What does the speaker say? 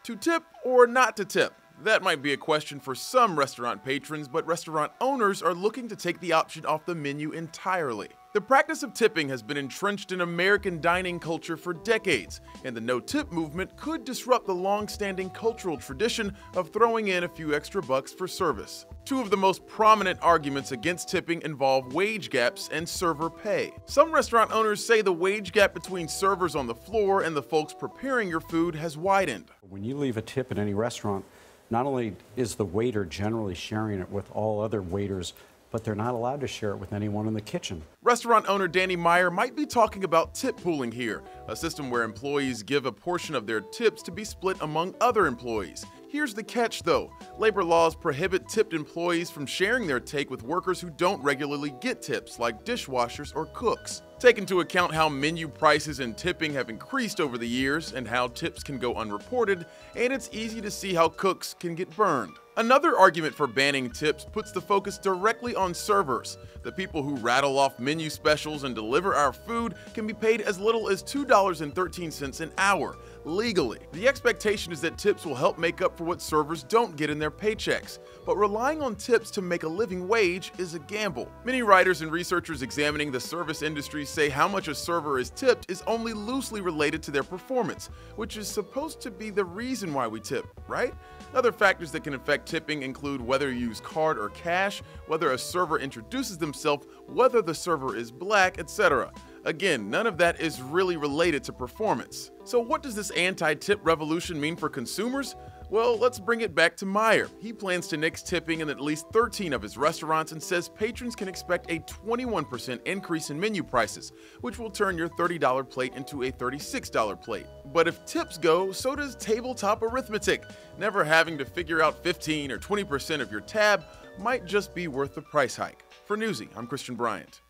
To tip or not to tip? That might be a question for some restaurant patrons, but restaurant owners are looking to take the option off the menu entirely. The practice of tipping has been entrenched in American dining culture for decades, and the no-tip movement could disrupt the long-standing cultural tradition of throwing in a few extra bucks for service. Two of the most prominent arguments against tipping involve wage gaps and server pay. Some restaurant owners say the wage gap between servers on the floor and the folks preparing your food has widened. When you leave a tip at any restaurant, not only is the waiter generally sharing it with all other waiters, but they're not allowed to share it with anyone in the kitchen. Restaurant owner Danny Meyer might be talking about tip pooling here, a system where employees give a portion of their tips to be split among other employees. Here's the catch though, labor laws prohibit tipped employees from sharing their take with workers who don't regularly get tips, like dishwashers or cooks. Take into account how menu prices and tipping have increased over the years and how tips can go unreported, and it's easy to see how cooks can get burned. Another argument for banning tips puts the focus directly on servers. The people who rattle off menu specials and deliver our food can be paid as little as $2.13 an hour, legally. The expectation is that tips will help make up for what servers don't get in their paychecks, but relying on tips to make a living wage is a gamble. Many writers and researchers examining the service industry say how much a server is tipped is only loosely related to their performance, which is supposed to be the reason why we tip, right? Other factors that can affect tipping include whether you use card or cash, whether a server introduces themselves, whether the server is black, etc. Again, none of that is really related to performance. So what does this anti-tip revolution mean for consumers? Well, let's bring it back to Meyer. He plans to nix tipping in at least 13 of his restaurants and says patrons can expect a 21% increase in menu prices, which will turn your $30 plate into a $36 plate. But if tips go, so does tabletop arithmetic. Never having to figure out 15 or 20% of your tab might just be worth the price hike. For Newsy, I'm Christian Bryant.